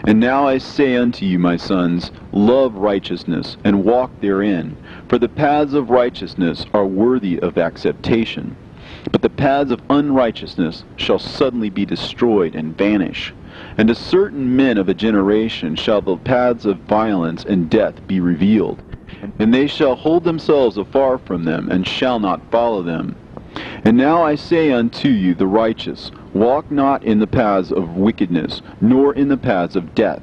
And now I say unto you, my sons, love righteousness, and walk therein. For the paths of righteousness are worthy of acceptation. But the paths of unrighteousness shall suddenly be destroyed and vanish. And to certain men of a generation shall the paths of violence and death be revealed. And they shall hold themselves afar from them, and shall not follow them. And now I say unto you, the righteous, walk not in the paths of wickedness, nor in the paths of death,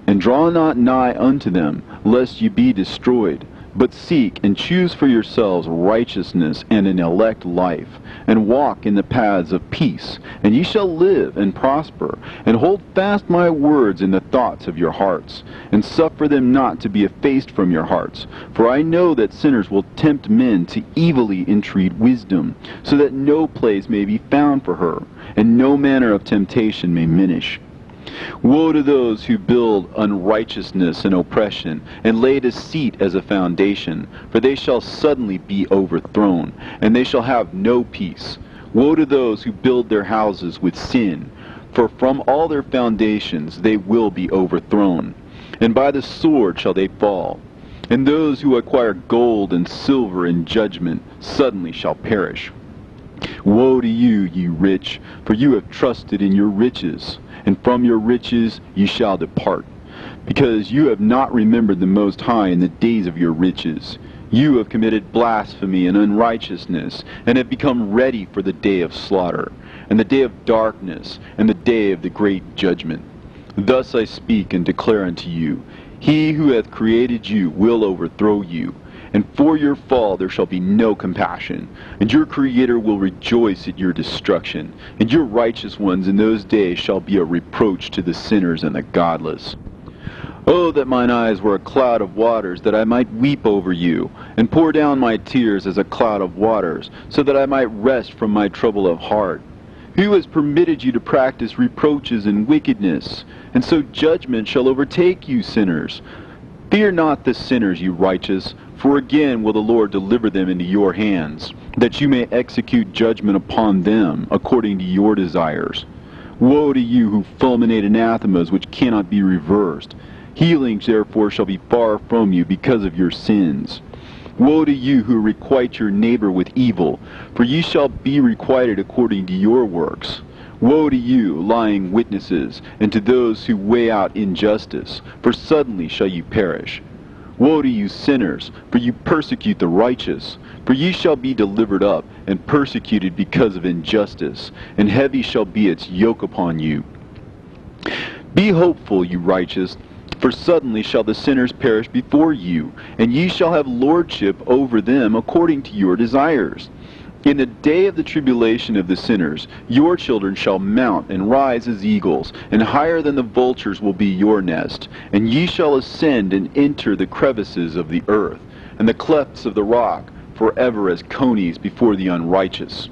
and draw not nigh unto them, lest ye be destroyed. But seek and choose for yourselves righteousness and an elect life, and walk in the paths of peace, and ye shall live and prosper. And hold fast my words in the thoughts of your hearts, and suffer them not to be effaced from your hearts. For I know that sinners will tempt men to evilly entreat wisdom, so that no place may be found for her, and no manner of temptation may minish. Woe to those who build unrighteousness and oppression, and lay deceit as a foundation, for they shall suddenly be overthrown, and they shall have no peace. Woe to those who build their houses with sin, for from all their foundations they will be overthrown, and by the sword shall they fall. And those who acquire gold and silver in judgment suddenly shall perish. Woe to you, ye rich, for you have trusted in your riches, and from your riches ye shall depart, because you have not remembered the Most High in the days of your riches. You have committed blasphemy and unrighteousness, and have become ready for the day of slaughter, and the day of darkness, and the day of the great judgment. Thus I speak and declare unto you, he who hath created you will overthrow you, and for your fall there shall be no compassion, and your Creator will rejoice at your destruction, and your righteous ones in those days shall be a reproach to the sinners and the godless. Oh, that mine eyes were a cloud of waters, that I might weep over you, and pour down my tears as a cloud of waters, so that I might rest from my trouble of heart. Who has permitted you to practice reproaches and wickedness? And so judgment shall overtake you, sinners. Fear not the sinners, you righteous, for again will the Lord deliver them into your hands, that you may execute judgment upon them according to your desires. Woe to you who fulminate anathemas which cannot be reversed. Healings therefore shall be far from you because of your sins. Woe to you who requite your neighbor with evil, for ye shall be requited according to your works. Woe to you, lying witnesses, and to those who weigh out injustice, for suddenly shall you perish. Woe to you, sinners, for you persecute the righteous, for ye shall be delivered up, and persecuted because of injustice, and heavy shall be its yoke upon you. Be hopeful, you righteous, for suddenly shall the sinners perish before you, and ye shall have lordship over them according to your desires. In the day of the tribulation of the sinners, your children shall mount and rise as eagles, and higher than the vultures will be your nest. And ye shall ascend and enter the crevices of the earth, and the clefts of the rock, forever as conies before the unrighteous.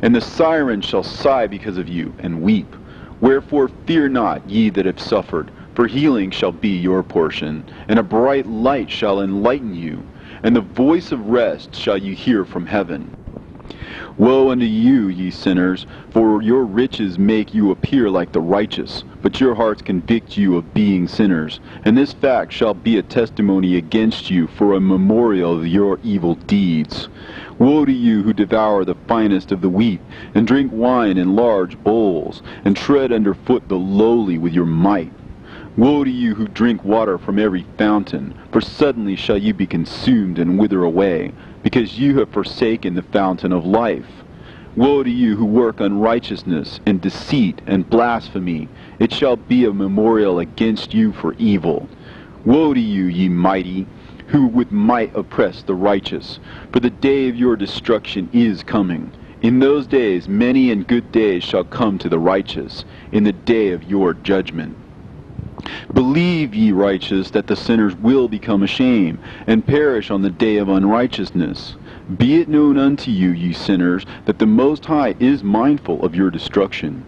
And the siren shall sigh because of you, and weep. Wherefore fear not, ye that have suffered, for healing shall be your portion, and a bright light shall enlighten you, and the voice of rest shall you hear from heaven. Woe unto you, ye sinners, for your riches make you appear like the righteous, but your hearts convict you of being sinners. And this fact shall be a testimony against you for a memorial of your evil deeds. Woe to you who devour the finest of the wheat, and drink wine in large bowls, and tread underfoot the lowly with your might. Woe to you who drink water from every fountain, for suddenly shall you be consumed and wither away, because you have forsaken the fountain of life. Woe to you who work unrighteousness and deceit and blasphemy. It shall be a memorial against you for evil. Woe to you, ye mighty, who with might oppress the righteous, for the day of your destruction is coming. In those days many and good days shall come to the righteous, in the day of your judgment. Believe, ye righteous, that the sinners will become ashamed, and perish on the day of unrighteousness. Be it known unto you, ye sinners, that the Most High is mindful of your destruction,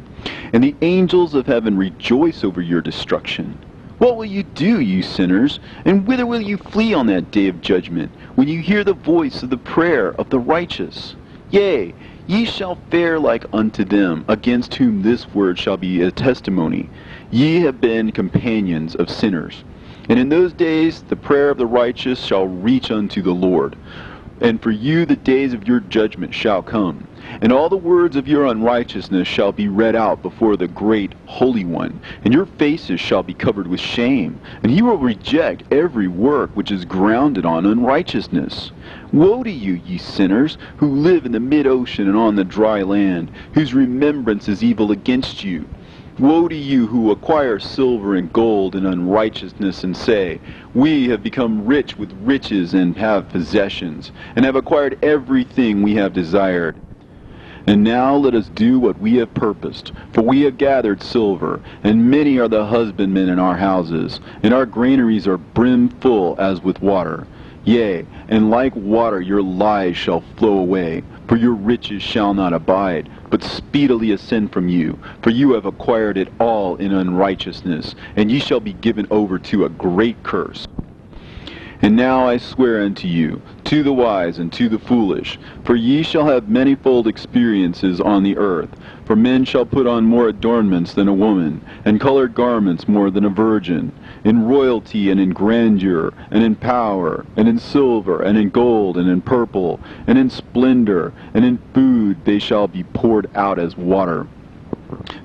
and the angels of heaven rejoice over your destruction. What will you do, you sinners, and whither will you flee on that day of judgment, when you hear the voice of the prayer of the righteous? Yea, ye shall fare like unto them, against whom this word shall be a testimony. Ye have been companions of sinners. And in those days the prayer of the righteous shall reach unto the Lord. And for you the days of your judgment shall come, and all the words of your unrighteousness shall be read out before the great Holy One, and your faces shall be covered with shame, and he will reject every work which is grounded on unrighteousness. Woe to you, ye sinners, who live in the mid-ocean and on the dry land, whose remembrance is evil against you. Woe to you who acquire silver and gold in unrighteousness and say, We have become rich with riches and have possessions, and have acquired everything we have desired. And now let us do what we have purposed, for we have gathered silver, and many are the husbandmen in our houses, and our granaries are brimful as with water. Yea, and like water your lies shall flow away, for your riches shall not abide, but speedily ascend from you, for you have acquired it all in unrighteousness, and ye shall be given over to a great curse. And now I swear unto you, to the wise and to the foolish, for ye shall have manifold experiences on the earth. For men shall put on more adornments than a woman, and colored garments more than a virgin. In royalty and in grandeur, and in power, and in silver, and in gold, and in purple, and in splendor, and in food they shall be poured out as water.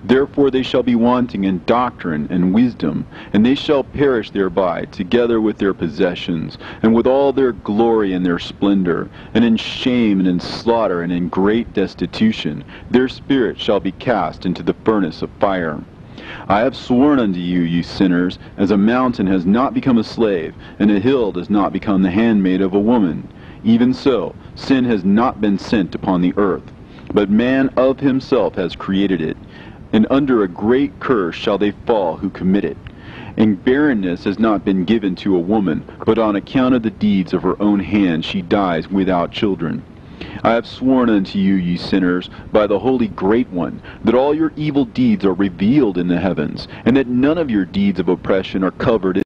Therefore they shall be wanting in doctrine and wisdom, and they shall perish thereby, together with their possessions, and with all their glory and their splendor, and in shame and in slaughter and in great destitution. Their spirit shall be cast into the furnace of fire. I have sworn unto you, ye sinners, as a mountain has not become a slave, and a hill does not become the handmaid of a woman. Even so, sin has not been sent upon the earth, but man of himself has created it. And under a great curse shall they fall who commit it. And barrenness has not been given to a woman, but on account of the deeds of her own hand she dies without children. I have sworn unto you, ye sinners, by the Holy Great One, that all your evil deeds are revealed in the heavens, and that none of your deeds of oppression are covered